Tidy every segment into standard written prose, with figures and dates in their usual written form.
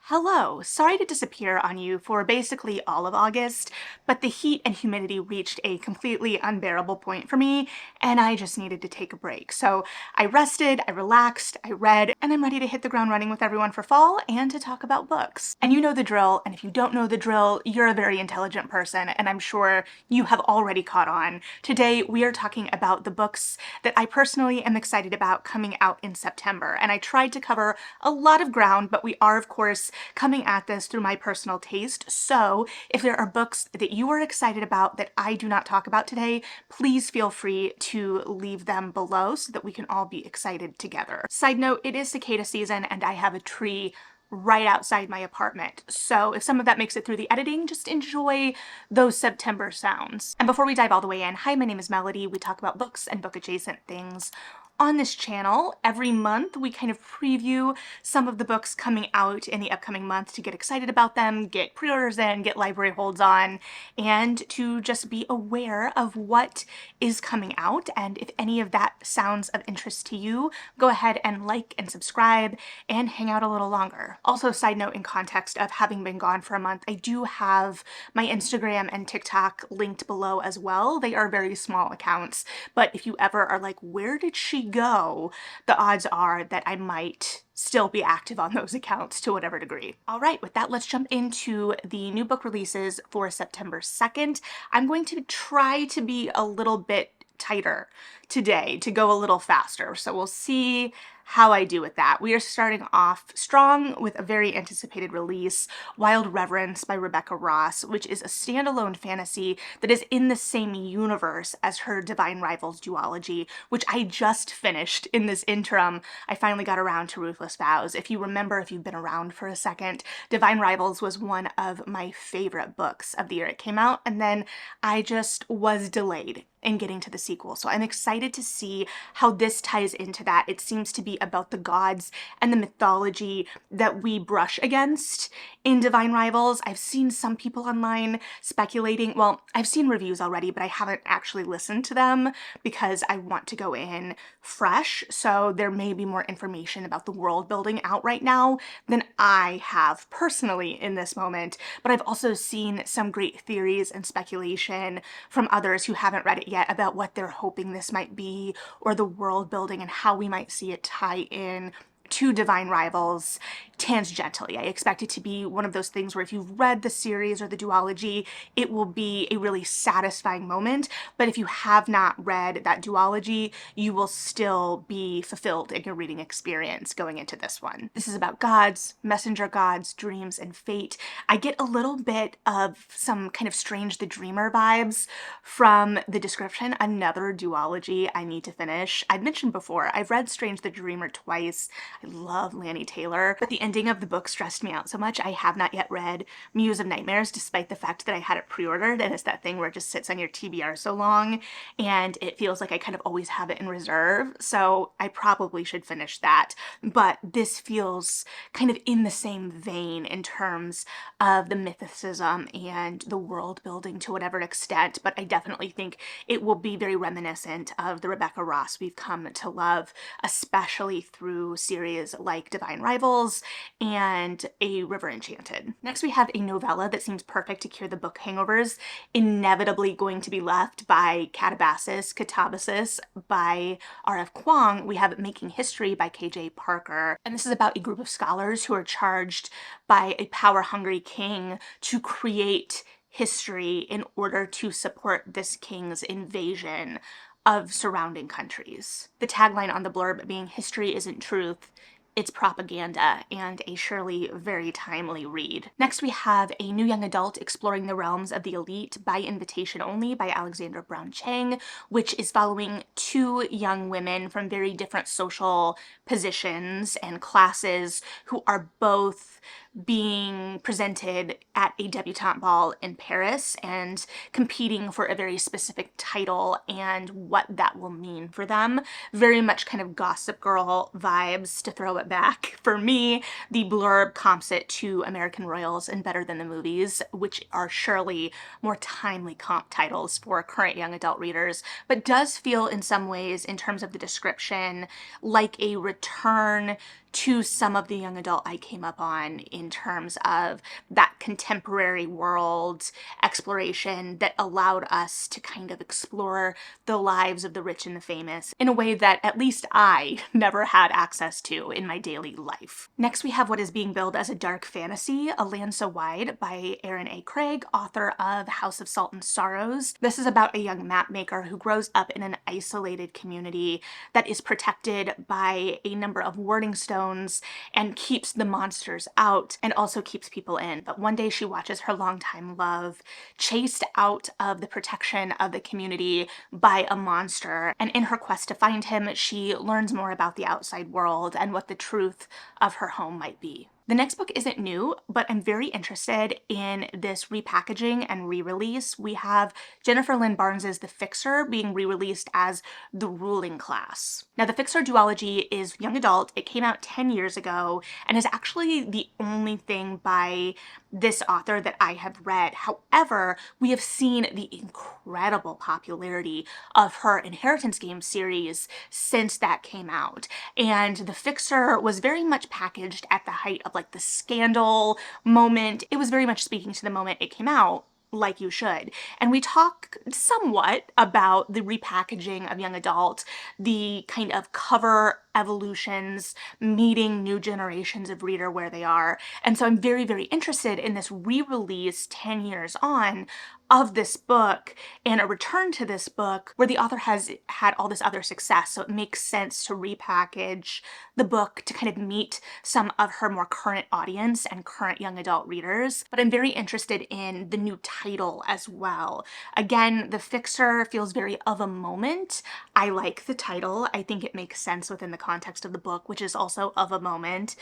Hello, sorry to disappear on you for basically all of August, but the heat and humidity reached a completely unbearable point for me, and I just needed to take a break. So I rested, I relaxed, I read, and I'm ready to hit the ground running with everyone for fall and to talk about books. And you know the drill, and if you don't know the drill, you're a very intelligent person, and I'm sure you have already caught on. Today, we are talking about the books that I personally am excited about coming out in September, and I tried to cover a lot of ground, but we are, of course, coming at this through my personal taste. So if there are books that you are excited about that I do not talk about today, please feel free to leave them below so that we can all be excited together. Side note, it is cicada season and I have a tree right outside my apartment. So if some of that makes it through the editing, just enjoy those September sounds. And before we dive all the way in, hi, my name is Melody. We talk about books and book adjacent things on this channel. Every month we kind of preview some of the books coming out in the upcoming month to get excited about them, get pre-orders in, get library holds on, and to just be aware of what is coming out. And if any of that sounds of interest to you, go ahead and like and subscribe and hang out a little longer. Also, side note, in context of having been gone for a month, I do have my Instagram and TikTok linked below as well. They are very small accounts, but if you ever are like, where did she go? The odds are that I might still be active on those accounts to whatever degree. All right, with that, let's jump into the new book releases for September 2nd. I'm going to try to be a little bit tighter today to go a little faster, so we'll see how I do with that. We are starting off strong with a very anticipated release, Wild Reverence by Rebecca Ross, which is a standalone fantasy that is in the same universe as her Divine Rivals duology, which I just finished in this interim. I finally got around to Ruthless Vows. If you remember, if you've been around for a second, Divine Rivals was one of my favorite books of the year it came out, and then I just was delayed in getting to the sequel. So I'm excited to see how this ties into that. It seems to be about the gods and the mythology that we brush against in Divine Rivals. I've seen some people online speculating, well, I've seen reviews already, but I haven't actually listened to them because I want to go in fresh. So there may be more information about the world building out right now than I have personally in this moment. But I've also seen some great theories and speculation from others who haven't read it yet about what they're hoping this might be, or the world building and how we might see it tie in to Divine Rivals tangentially. I expect it to be one of those things where if you've read the series or the duology, it will be a really satisfying moment. But if you have not read that duology, you will still be fulfilled in your reading experience going into this one. This is about gods, messenger gods, dreams, and fate. I get a little bit of some kind of Strange the Dreamer vibes from the description. Another duology I need to finish. I've mentioned before, I've read Strange the Dreamer twice. I love Lanny Taylor, but the ending of the book stressed me out so much. I have not yet read Muse of Nightmares, despite the fact that I had it pre-ordered, and it's that thing where it just sits on your TBR so long, and it feels like I kind of always have it in reserve, so I probably should finish that. But this feels kind of in the same vein in terms of the mythicism and the world building to whatever extent, but I definitely think it will be very reminiscent of the Rebecca Ross we've come to love, especially through series like Divine Rivals and A River Enchanted. Next, we have a novella that seems perfect to cure the book hangovers, inevitably going to be left by Catabasis by R.F. Kuang. We have Making History by K.J. Parker, and this is about a group of scholars who are charged by a power-hungry king to create history in order to support this king's invasion of surrounding countries. The tagline on the blurb being "History isn't truth, it's propaganda," and a surely very timely read. Next, we have a new young adult exploring the realms of the elite by invitation only by Alexandra Brown Chang, which is following two young women from very different social positions and classes who are both being presented at a debutante ball in Paris and competing for a very specific title and what that will mean for them. Very much kind of Gossip Girl vibes, to throw it back. For me, the blurb comps it to American Royals and Better Than the Movies, which are surely more timely comp titles for current young adult readers, but does feel in some ways, in terms of the description, like a return to some of the young adult I came up on in terms of that contemporary world exploration that allowed us to kind of explore the lives of the rich and the famous in a way that at least I never had access to in my daily life. Next, we have what is being billed as a dark fantasy, A Land So Wide by Aaron A. Craig, author of House of Salt and Sorrows. This is about a young map maker who grows up in an isolated community that is protected by a number of warding stones and keeps the monsters out and also keeps people in. But one day she watches her longtime love chased out of the protection of the community by a monster, and in her quest to find him, she learns more about the outside world and what the truth of her home might be. The next book isn't new, but I'm very interested in this repackaging and re-release. We have Jennifer Lynn Barnes's The Fixer being re-released as The Ruling Class. Now, The Fixer duology is young adult. It came out 10 years ago and is actually the only thing by this author that I have read. However, we have seen the incredible popularity of her Inheritance Game series since that came out. And The Fixer was very much packaged at the height of like the scandal moment. It was very much speaking to the moment it came out, like you should. And we talk somewhat about the repackaging of young adult, the kind of cover evolutions, meeting new generations of reader where they are. And so I'm very, very interested in this re-release 10 years on of this book and a return to this book where the author has had all this other success. So it makes sense to repackage the book to kind of meet some of her more current audience and current young adult readers. But I'm very interested in the new title as well. Again, The Fixer feels very of a moment. I like the title. I think it makes sense within the context of the book, which is also of a moment.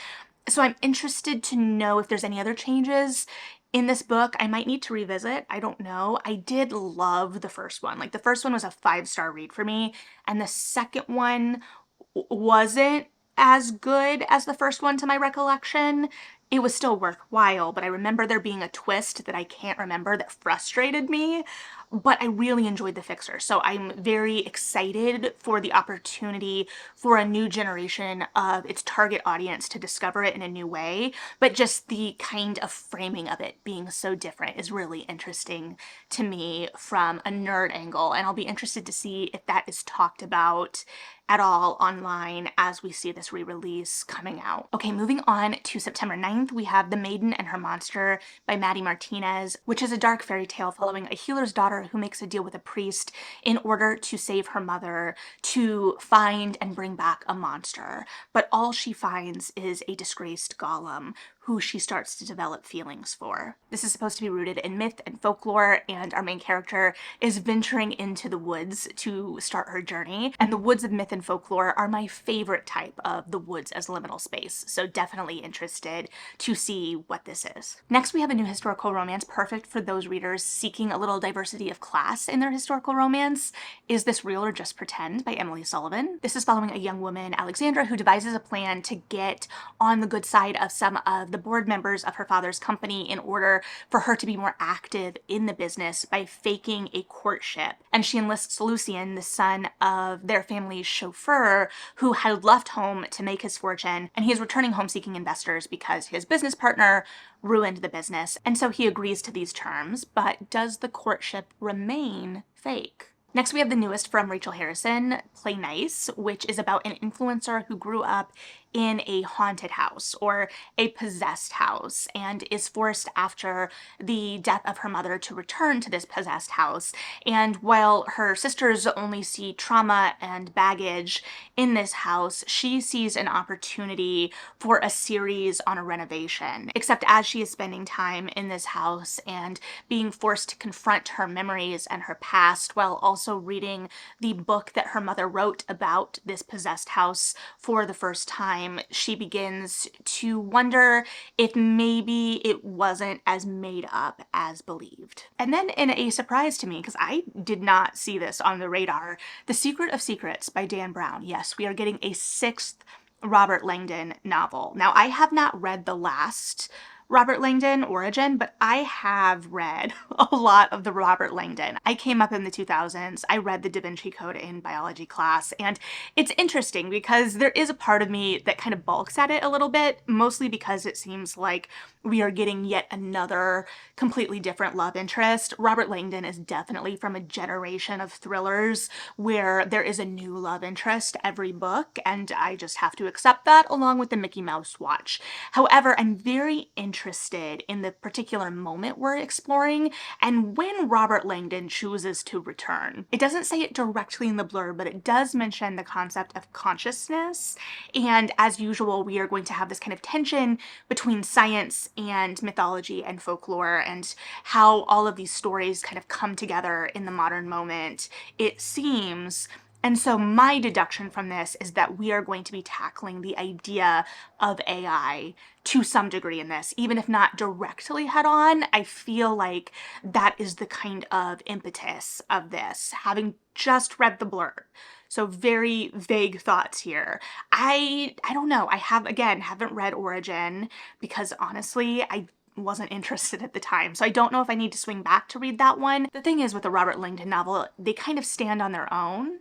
So I'm interested to know if there's any other changes in this book. I might need to revisit. I don't know. I did love the first one. Like, the first one was a 5-star read for me, and the second one wasn't as good as the first one to my recollection. It was still worthwhile, but I remember there being a twist that I can't remember that frustrated me, but I really enjoyed The Fixer. So I'm very excited for the opportunity for a new generation of its target audience to discover it in a new way, but just the kind of framing of it being so different is really interesting to me from a nerd angle, and I'll be interested to see if that is talked about at all online as we see this re-release coming out. Okay, moving on to September 9th, we have The Maiden and Her Monster by Maddie Martinez, which is a dark fairy tale following a healer's daughter who makes a deal with a priest in order to save her mother to find and bring back a monster. But all she finds is a disgraced golem who she starts to develop feelings for. This is supposed to be rooted in myth and folklore, and our main character is venturing into the woods to start her journey. And the woods of myth and folklore are my favorite type of the woods as liminal space, so definitely interested to see what this is. Next, we have a new historical romance perfect for those readers seeking a little diversity of class in their historical romance. Is This Real or Just Pretend by Emily Sullivan. This is following a young woman, Alexandra, who devises a plan to get on the good side of some of the board members of her father's company in order for her to be more active in the business by faking a courtship. And she enlists Lucian, the son of their family's chauffeur, who had left home to make his fortune, and he is returning home seeking investors because his business partner ruined the business. And so he agrees to these terms, but does the courtship remain fake? Next, we have the newest from Rachel Harrison, Play Nice, which is about an influencer who grew up in a haunted house or a possessed house and is forced after the death of her mother to return to this possessed house. And while her sisters only see trauma and baggage in this house, she sees an opportunity for a series on a renovation. Except as she is spending time in this house and being forced to confront her memories and her past while also reading the book that her mother wrote about this possessed house for the first time, she begins to wonder if maybe it wasn't as made up as believed. And then, in a surprise to me, because I did not see this on the radar, The Secret of Secrets by Dan Brown. Yes, we are getting a 6th Robert Langdon novel. Now, I have not read the last Robert Langdon origin, but I have read a lot of the Robert Langdon. I came up in the 2000s. I read the Da Vinci Code in biology class, and it's interesting because there is a part of me that kind of balks at it a little bit, mostly because it seems like we are getting yet another completely different love interest. Robert Langdon is definitely from a generation of thrillers where there is a new love interest every book, and I just have to accept that along with the Mickey Mouse watch. However, I'm very interested in the particular moment we're exploring and when Robert Langdon chooses to return. It doesn't say it directly in the blurb, but it does mention the concept of consciousness. And as usual, we are going to have this kind of tension between science and mythology and folklore and how all of these stories kind of come together in the modern moment, it seems. And so my deduction from this is that we are going to be tackling the idea of AI to some degree in this, even if not directly head on. I feel like that is the kind of impetus of this, having just read the blurb. So very vague thoughts here. I don't know. I haven't read Origin because honestly, I wasn't interested at the time. So I don't know if I need to swing back to read that one. The thing is with the Robert Langdon novel, they kind of stand on their own.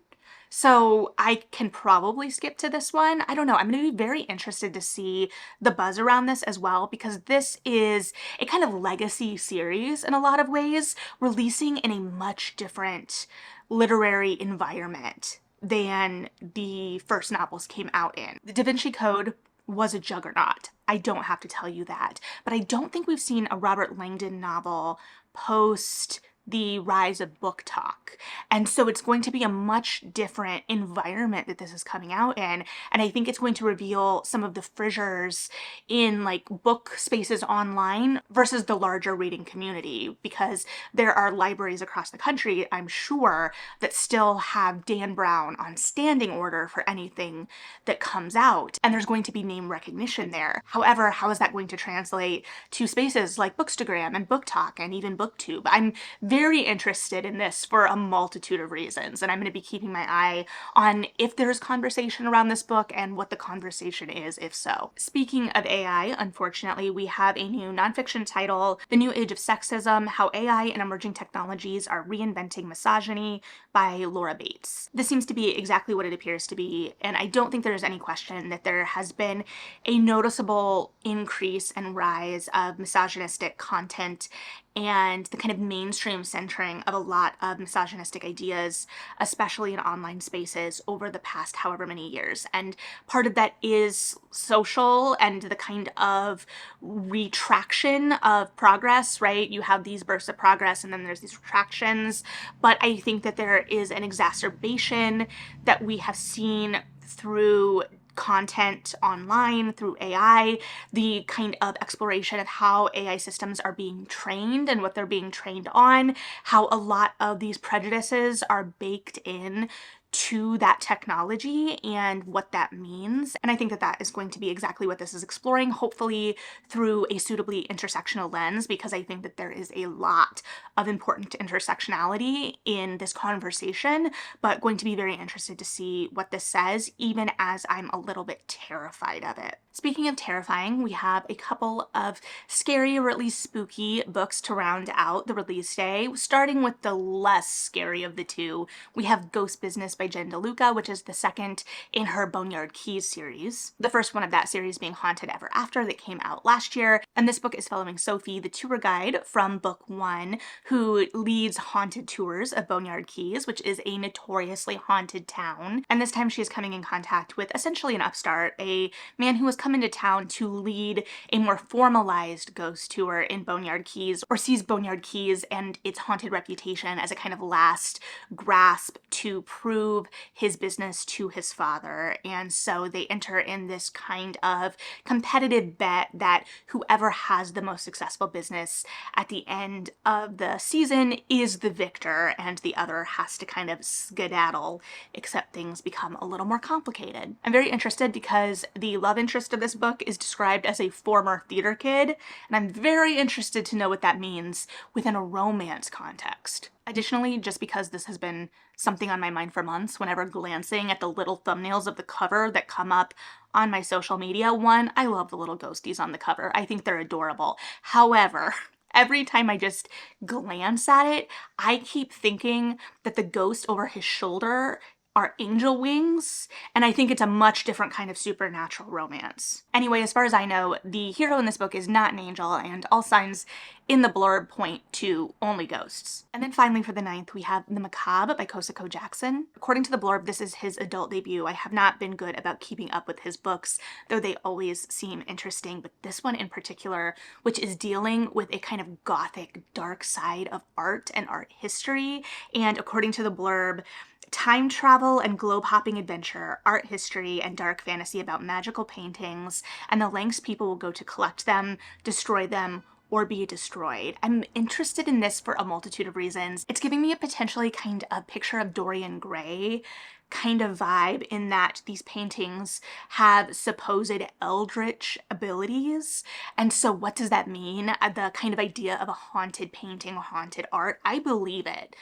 So I can probably skip to this one. I don't know. I'm going to be very interested to see the buzz around this as well, because this is a kind of legacy series in a lot of ways, releasing in a much different literary environment than the first novels came out in. The Da Vinci Code was a juggernaut. I don't have to tell you that. But I don't think we've seen a Robert Langdon novel post the rise of book talk. And so it's going to be a much different environment that this is coming out in. And I think it's going to reveal some of the fissures in like book spaces online versus the larger reading community, because there are libraries across the country, I'm sure, that still have Dan Brown on standing order for anything that comes out. And there's going to be name recognition there. However, how is that going to translate to spaces like Bookstagram and Book Talk and even BookTube? I'm very interested in this for a multitude of reasons, and I'm going to be keeping my eye on if there's conversation around this book and what the conversation is, if so. Speaking of AI, unfortunately, we have a new nonfiction title, The New Age of Sexism: How AI and Emerging Technologies Are Reinventing Misogyny by Laura Bates. This seems to be exactly what it appears to be, and I don't think there's any question that there has been a noticeable increase and rise of misogynistic content and the kind of mainstream centering of a lot of misogynistic ideas, especially in online spaces, over the past however many years. And part of that is social and the kind of retraction of progress, right? You have these bursts of progress and then there's these retractions. But I think that there is an exacerbation that we have seen through content online, through AI, the kind of exploration of how AI systems are being trained and what they're being trained on, how a lot of these prejudices are baked in to that technology and what that means. And I think that that is going to be exactly what this is exploring, hopefully through a suitably intersectional lens, because I think that there is a lot of important intersectionality in this conversation, but going to be very interested to see what this says, even as I'm a little bit terrified of it. Speaking of terrifying, we have a couple of scary or at least spooky books to round out the release day. Starting with the less scary of the two, we have Ghost Business by Jen DeLuca, which is the second in her Boneyard Keys series. The first one of that series being Haunted Ever After, that came out last year. And this book is following Sophie, the tour guide from book one, who leads haunted tours of Boneyard Keys, which is a notoriously haunted town. And this time she is coming in contact with essentially an upstart, a man who has come into town to lead a more formalized ghost tour in Boneyard Keys, or sees Boneyard Keys and its haunted reputation as a kind of last grasp to prove his business to his father. And so they enter in this kind of competitive bet that whoever has the most successful business at the end of the season is the victor, and the other has to kind of skedaddle, except things become a little more complicated. I'm very interested because the love interest of this book is described as a former theater kid, and I'm very interested to know what that means within a romance context. Additionally, just because this has been something on my mind for months, whenever glancing at the little thumbnails of the cover that come up on my social media, one, I love the little ghosties on the cover. I think they're adorable. However, every time I just glance at it, I keep thinking that the ghost over his shoulder are angel wings, and I think it's a much different kind of supernatural romance. Anyway, as far as I know, the hero in this book is not an angel, and all signs in the blurb point to only ghosts. And then finally for the ninth, we have The Macabre by Kosako Jackson. According to the blurb, this is his adult debut. I have not been good about keeping up with his books, though they always seem interesting, but this one in particular, which is dealing with a kind of gothic, dark side of art and art history, and according to the blurb, time travel and globe-hopping adventure, art history, and dark fantasy about magical paintings, and the lengths people will go to collect them, destroy them, or be destroyed. I'm interested in this for a multitude of reasons. It's giving me a potentially kind of picture of Dorian Gray kind of vibe, in that these paintings have supposed eldritch abilities. And so what does that mean? The kind of idea of a haunted painting, haunted art, I believe it.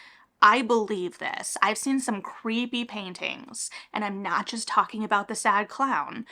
I believe this. I've seen some creepy paintings, and I'm not just talking about the sad clown,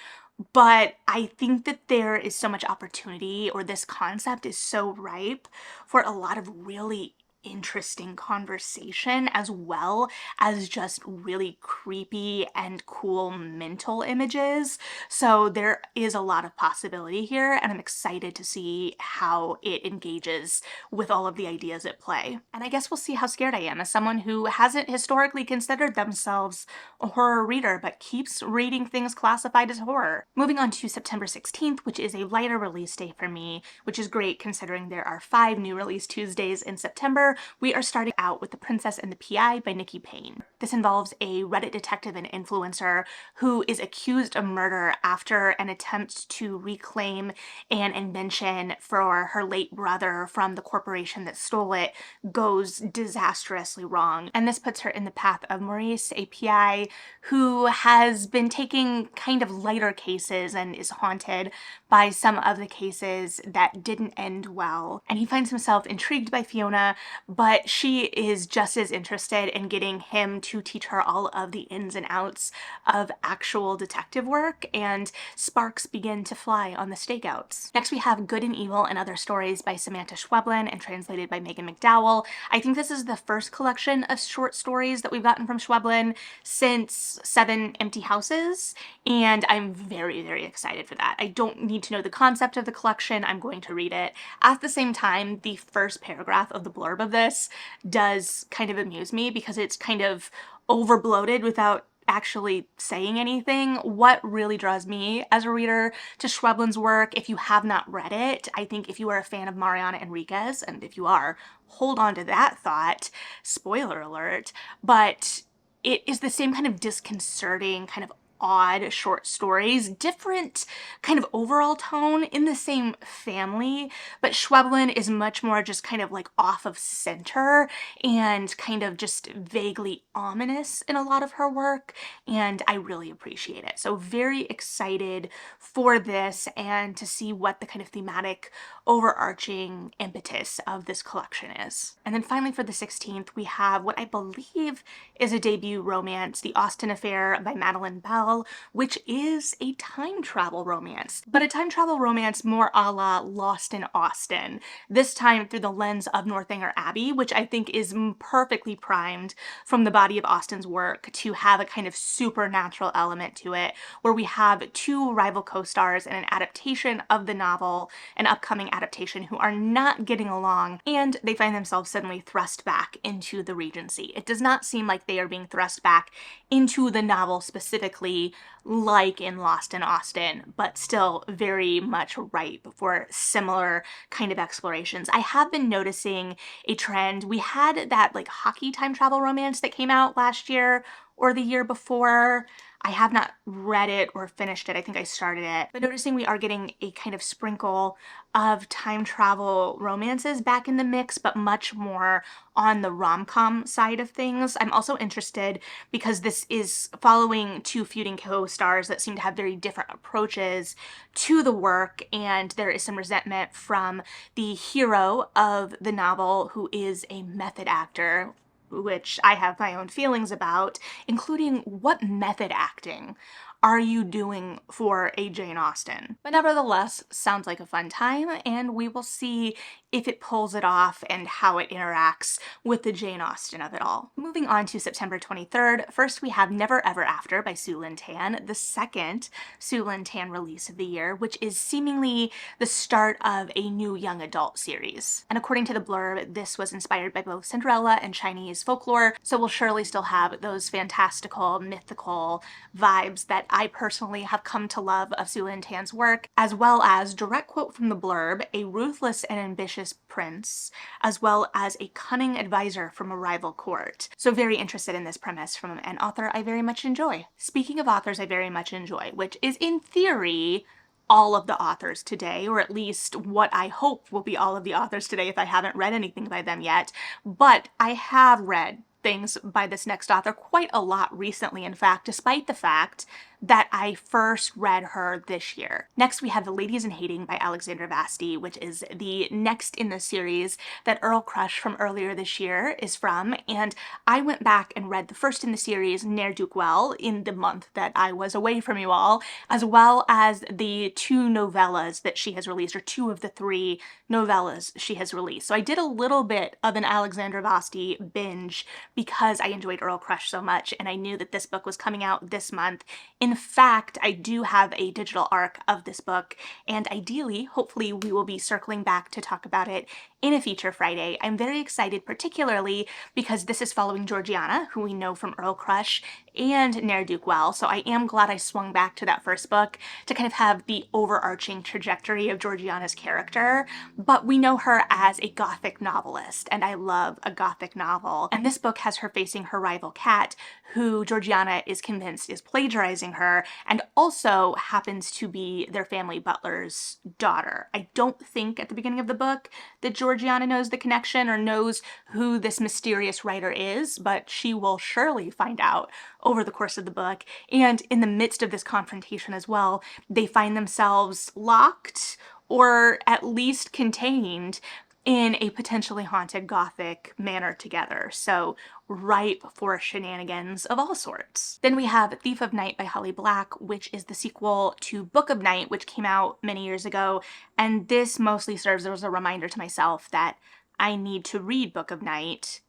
but I think that there is so much opportunity, or this concept is so ripe for a lot of really interesting conversation, as well as just really creepy and cool mental images. So there is a lot of possibility here, and I'm excited to see how it engages with all of the ideas at play. And I guess we'll see how scared I am as someone who hasn't historically considered themselves a horror reader, but keeps reading things classified as horror. Moving on to September 16th, which is a lighter release day for me, which is great considering there are 5 new release Tuesdays in September. We are starting out with The Princess and the PI by Nikki Payne. This involves a Reddit detective and influencer who is accused of murder after an attempt to reclaim an invention for her late brother from the corporation that stole it goes disastrously wrong. And this puts her in the path of Maurice, a PI who has been taking kind of lighter cases and is haunted by some of the cases that didn't end well. And he finds himself intrigued by Fiona, but she is just as interested in getting him to teach her all of the ins and outs of actual detective work, and sparks begin to fly on the stakeouts. Next we have Good and Evil and Other Stories by Samantha Schweblin and translated by Megan McDowell. I think this is the first collection of short stories that we've gotten from Schweblin since 7 Empty Houses, and I'm very, very excited for that. I don't need to know the concept of the collection, I'm going to read it. At the same time, the first paragraph of the blurb of this does kind of amuse me because it's kind of overbloated without actually saying anything. What really draws me as a reader to Schweblin's work, if you have not read it, I think if you are a fan of Mariana Enriquez, and if you are, hold on to that thought, spoiler alert, but it is the same kind of disconcerting, kind of odd short stories, different kind of overall tone in the same family, but Schweblin is much more just kind of like off of center and kind of just vaguely ominous in a lot of her work, and I really appreciate it. So very excited for this and to see what the kind of thematic overarching impetus of this collection is. And then finally for the 16th, we have what I believe is a debut romance, The Austen Affair by Madeline Bell, which is a time travel romance, but a time travel romance more a la Lost in Austen, this time through the lens of Northanger Abbey, which I think is perfectly primed from the body of Austen's work to have a kind of supernatural element to it, where we have 2 rival co-stars in an adaptation of the novel, an upcoming adaptation, who are not getting along, and they find themselves suddenly thrust back into the Regency. It does not seem like they are being thrust back into the novel specifically like in Lost in Austen, but still very much ripe for similar kind of explorations. I have been noticing a trend. We had that like hockey time travel romance that came out last year or the year before. I have not read it or finished it. I think I started it. But noticing we are getting a kind of sprinkle of time travel romances back in the mix, but much more on the rom-com side of things. I'm also interested because this is following 2 feuding co-stars that seem to have very different approaches to the work, and there is some resentment from the hero of the novel, who is a method actor, which I have my own feelings about, including what method acting are you doing for a Jane Austen? But nevertheless, sounds like a fun time, and we will see if it pulls it off and how it interacts with the Jane Austen of it all. Moving on to September 23rd, first we have Never Ever After by Sue Lynn Tan, the second Sue Lynn Tan release of the year, which is seemingly the start of a new young adult series. And according to the blurb, this was inspired by both Cinderella and Chinese folklore, so we'll surely still have those fantastical, mythical vibes that I personally have come to love of Sue Lynn Tan's work, as well as, direct quote from the blurb, a ruthless and ambitious prince, as well as a cunning advisor from a rival court. So very interested in this premise from an author I very much enjoy. Speaking of authors I very much enjoy, which is in theory all of the authors today, or at least what I hope will be all of the authors today if I haven't read anything by them yet, but I have read things by this next author quite a lot recently, in fact, despite the fact that I first read her this year. Next, we have The Ladies in Hating by Alexandra Vasti, which is the next in the series that Earl Crush from earlier this year is from, and I went back and read the first in the series, Ne'er-do-Well, in the month that I was away from you all, as well as the two novellas that she has released, or two of the three novellas she has released. So I did a little bit of an Alexandra Vasti binge because I enjoyed Earl Crush so much, and I knew that this book was coming out this month. In fact, I do have a digital arc of this book, and ideally, hopefully, we will be circling back to talk about it in a feature Friday. I'm very excited, particularly because this is following Georgiana, who we know from Earl Crush and Ne'er-do-Well, so I am glad I swung back to that first book to kind of have the overarching trajectory of Georgiana's character, but we know her as a Gothic novelist, and I love a Gothic novel, and this book has her facing her rival Kat, who Georgiana is convinced is plagiarizing her, and also happens to be their family butler's daughter. I don't think at the beginning of the book that Georgiana knows the connection or knows who this mysterious writer is, but she will surely find out over the course of the book. And in the midst of this confrontation as well, they find themselves locked, or at least contained, in a potentially haunted Gothic manor together. So ripe for shenanigans of all sorts. Then we have Thief of Night by Holly Black, which is the sequel to Book of Night, which came out many years ago, and this mostly serves as a reminder to myself that I need to read Book of Night,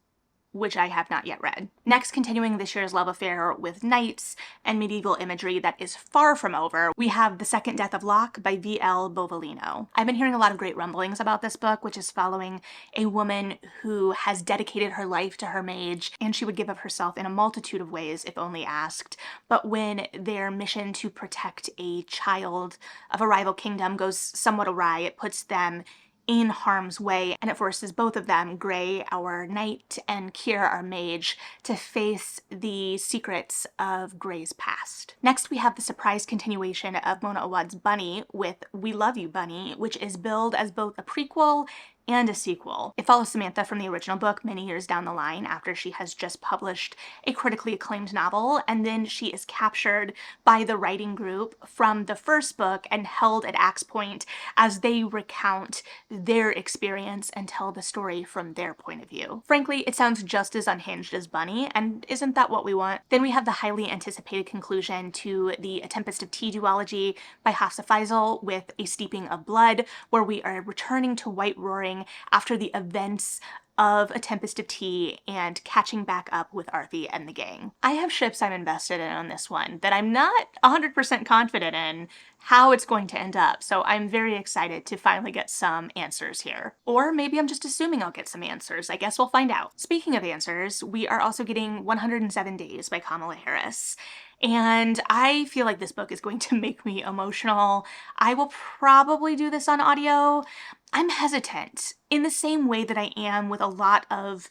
which I have not yet read. Next, continuing this year's love affair with knights and medieval imagery that is far from over, we have The Second Death of Locke by V.L. Bovalino. I've been hearing a lot of great rumblings about this book, which is following a woman who has dedicated her life to her mage, and she would give of herself in a multitude of ways if only asked. But when their mission to protect a child of a rival kingdom goes somewhat awry, it puts them in harm's way, and it forces both of them, Gray, our knight, and Kier, our mage, to face the secrets of Gray's past. Next, we have the surprise continuation of Mona Awad's Bunny with We Love You, Bunny, which is billed as both a prequel and a sequel. It follows Samantha from the original book many years down the line after she has just published a critically acclaimed novel, and then she is captured by the writing group from the first book and held at Axe Point as they recount their experience and tell the story from their point of view. Frankly, it sounds just as unhinged as Bunny, and isn't that what we want? Then we have the highly anticipated conclusion to the A Tempest of Tea duology by Hafsa Faisal with A Steeping of Blood, where we are returning to White Roaring after the events of A Tempest of Tea and catching back up with Arthie and the gang. I have ships I'm invested in on this one that I'm not 100% confident in how it's going to end up, so I'm very excited to finally get some answers here. Or maybe I'm just assuming I'll get some answers. I guess we'll find out. Speaking of answers, we are also getting 107 Days by Kamala Harris. And I feel like this book is going to make me emotional. I will probably do this on audio. I'm hesitant in the same way that I am with a lot of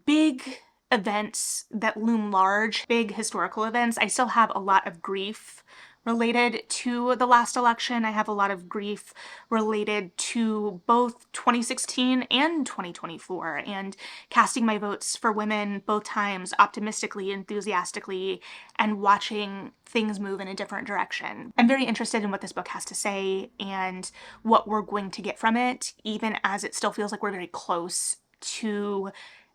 big events that loom large, big historical events. I still have a lot of grief related to the last election. I have a lot of grief related to both 2016 and 2024, and casting my votes for women both times optimistically, enthusiastically, and watching things move in a different direction. I'm very interested in what this book has to say and what we're going to get from it, even as it still feels like we're very close to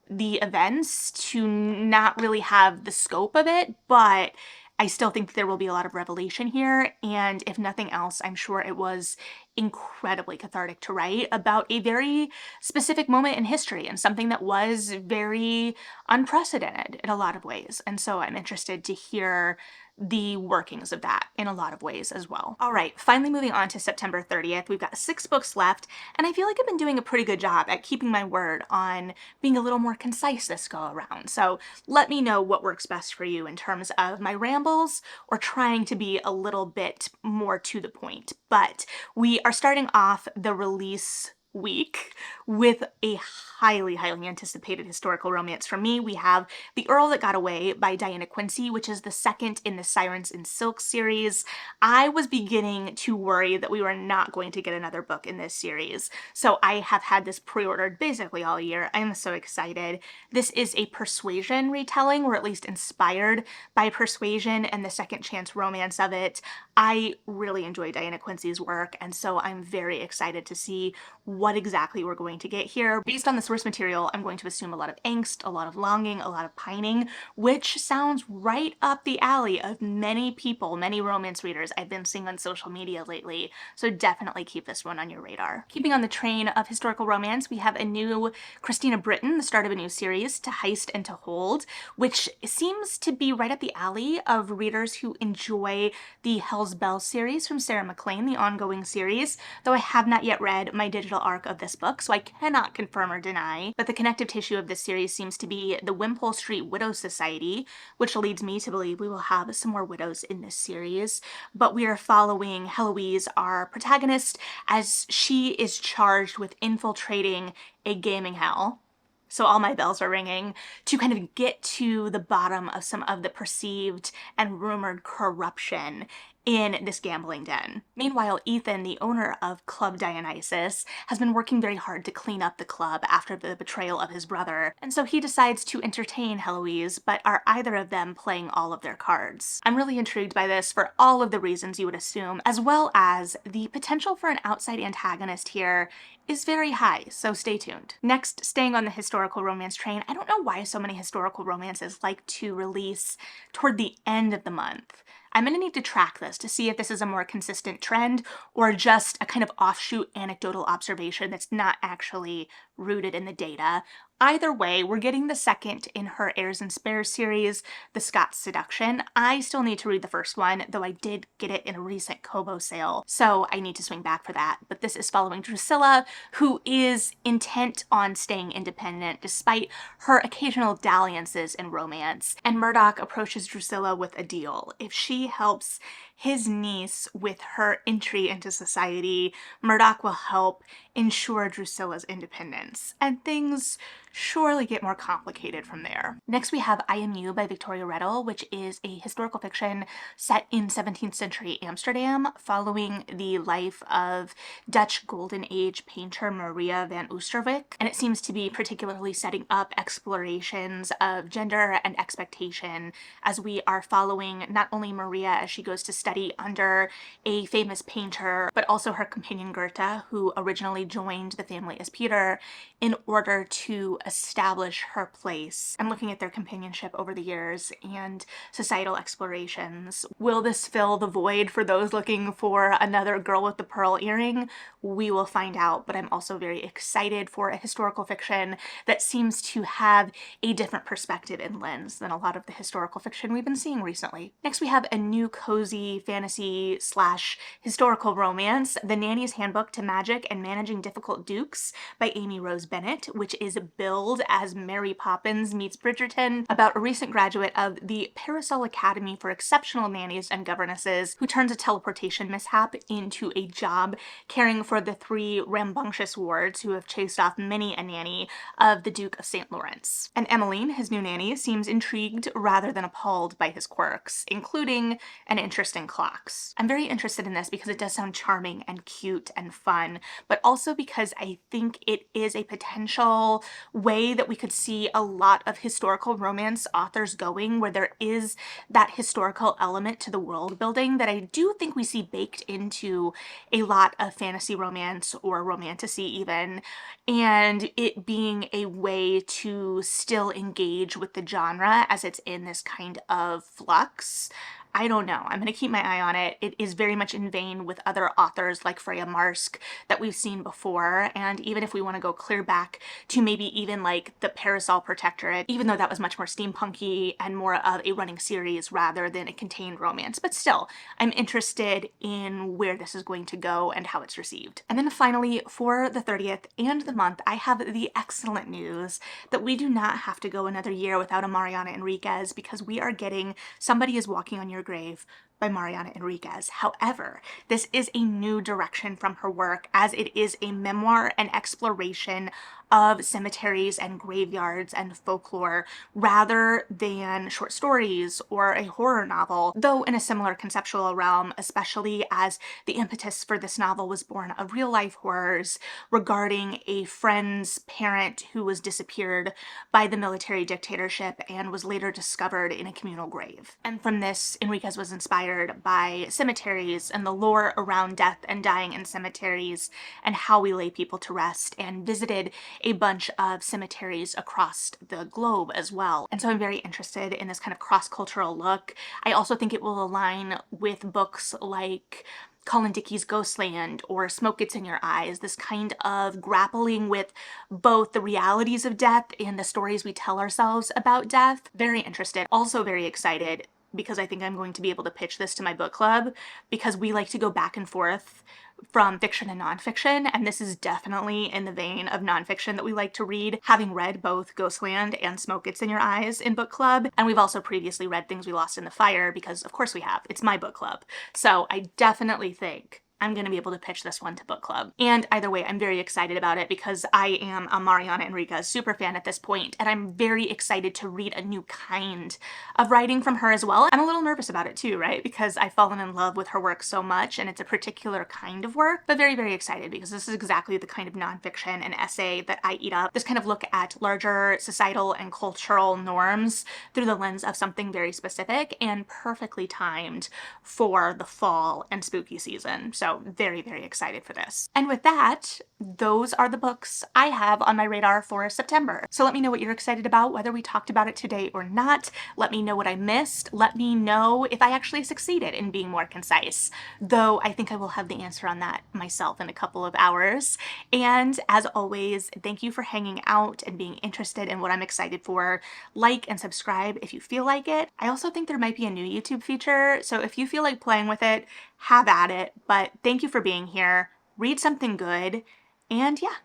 the events to not really have the scope of it, but I still think there will be a lot of revelation here, and if nothing else, I'm sure it was incredibly cathartic to write about a very specific moment in history and something that was very unprecedented in a lot of ways. And so I'm interested to hear the workings of that in a lot of ways as well. All right, finally moving on to September 30th, we've got 6 books left, and I feel like I've been doing a pretty good job at keeping my word on being a little more concise this go around. So let me know what works best for you in terms of my rambles or trying to be a little bit more to the point. But we are starting off the release week with a highly anticipated historical romance. For me, we have The Earl That Got Away by Diana Quincy, which is the second in the Sirens in Silk series. I was beginning to worry that we were not going to get another book in this series, so I have had this pre-ordered basically all year. I'm so excited. This is a Persuasion retelling, or at least inspired by Persuasion and the second chance romance of it. I really enjoy Diana Quincy's work, and so I'm very excited to see what exactly we're going to get here. Based on the source material, I'm going to assume a lot of angst, a lot of longing, a lot of pining, which sounds right up the alley of many people, many romance readers I've been seeing on social media lately, so definitely keep this one on your radar. Keeping on the train of historical romance, we have a new Christina Britton, the start of a new series, To Heist and to Hold, which seems to be right up the alley of readers who enjoy the Hell's Bell series from Sarah MacLean, the ongoing series, though I have not yet read my digital arc of this book, so I cannot confirm or deny, but the connective tissue of this series seems to be the Wimpole Street Widows Society, which leads me to believe we will have some more widows in this series. But we are following Heloise, our protagonist, as she is charged with infiltrating a gaming hell. So all my bells are ringing, to kind of get to the bottom of some of the perceived and rumored corruption in this gambling den. Meanwhile, Ethan, the owner of Club Dionysus, has been working very hard to clean up the club after the betrayal of his brother, and so he decides to entertain Heloise, but are either of them playing all of their cards? I'm really intrigued by this for all of the reasons you would assume, as well as the potential for an outside antagonist here is very high, so stay tuned. Next, staying on the historical romance train, I don't know why so many historical romances like to release toward the end of the month. I'm gonna need to track this to see if this is a more consistent trend or just a kind of offshoot anecdotal observation that's not actually rooted in the data. Either way, we're getting the second in her Heirs and Spares series, The Scots Seduction. I still need to read the first one, though I did get it in a recent Kobo sale, so I need to swing back for that. But this is following Drusilla, who is intent on staying independent despite her occasional dalliances in romance. And Murdoch approaches Drusilla with a deal. If she helps his niece with her entry into society, Murdoch will help ensure Drusilla's independence. And things surely get more complicated from there. Next we have I Am You by Victoria Redel, which is a historical fiction set in 17th century Amsterdam following the life of Dutch Golden Age painter Maria van Oosterwijk, and it seems to be particularly setting up explorations of gender and expectation as we are following not only Maria as she goes to study under a famous painter, but also her companion Goethe, who originally joined the family as Peter in order to establish her place, and looking at their companionship over the years and societal explorations. Will this fill the void for those looking for another girl with the pearl earring? We will find out, but I'm also very excited for a historical fiction that seems to have a different perspective and lens than a lot of the historical fiction we've been seeing recently. Next we have a new cozy fantasy slash historical romance, The Nanny's Handbook to Magic and Managing Difficult Dukes by Amy Rose Bennett, which is billed as Mary Poppins meets Bridgerton, about a recent graduate of the Parasol Academy for Exceptional Nannies and Governesses who turns a teleportation mishap into a job caring for the 3 rambunctious wards who have chased off many a nanny of the Duke of St. Lawrence. And Emmeline, his new nanny, seems intrigued rather than appalled by his quirks, including an interesting and clocks. I'm very interested in this because it does sound charming and cute and fun, but also because I think it is a potential way that we could see a lot of historical romance authors going, where there is that historical element to the world building that I do think we see baked into a lot of fantasy romance or romantasy even, and it being a way to still engage with the genre as it's in this kind of flux. I don't know. I'm going to keep my eye on it. It is very much in vein with other authors like Freya Marsk that we've seen before. And even if we want to go clear back to maybe even like the Parasol Protectorate, even though that was much more steampunky and more of a running series rather than a contained romance. But still, I'm interested in where this is going to go and how it's received. And then finally, for the 30th and the month, I have the excellent news that we do not have to go another year without a Mariana Enriquez, because we are getting Somebody is Walking on Your Grave by Mariana Enriquez. However, this is a new direction from her work, as it is a memoir and exploration of cemeteries and graveyards and folklore rather than short stories or a horror novel, though in a similar conceptual realm, especially as the impetus for this novel was born of real life horrors regarding a friend's parent who was disappeared by the military dictatorship and was later discovered in a communal grave. And from this, Enriquez was inspired by cemeteries and the lore around death and dying in cemeteries and how we lay people to rest, and visited a bunch of cemeteries across the globe as well. And so I'm very interested in this kind of cross-cultural look. I also think it will align with books like Colin Dickey's Ghostland or Smoke Gets in Your Eyes, this kind of grappling with both the realities of death and the stories we tell ourselves about death. Very interested. Also very excited because I think I'm going to be able to pitch this to my book club, because we like to go back and forth from fiction and nonfiction, and this is definitely in the vein of nonfiction that we like to read, having read both Ghostland and Smoke Gets in Your Eyes in book club. And we've also previously read Things We Lost in the Fire, because of course we have. It's my book club. So I definitely think I'm going to be able to pitch this one to book club. And either way, I'm very excited about it because I am a Mariana Enriquez super fan at this point, and I'm very excited to read a new kind of writing from her as well. I'm a little nervous about it too, right? Because I've fallen in love with her work so much, and it's a particular kind of work, but very, very excited because this is exactly the kind of nonfiction and essay that I eat up. This kind of look at larger societal and cultural norms through the lens of something very specific, and perfectly timed for the fall and spooky season. So very, very excited for this. And with that, those are the books I have on my radar for September. So let me know what you're excited about, whether we talked about it today or not. Let me know what I missed. Let me know if I actually succeeded in being more concise, though I think I will have the answer on that myself in a couple of hours. And as always, thank you for hanging out and being interested in what I'm excited for. Like and subscribe if you feel like it. I also think there might be a new YouTube feature, so if you feel like playing with it, have at it. But thank you for being here. Read something good, and yeah,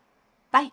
bye.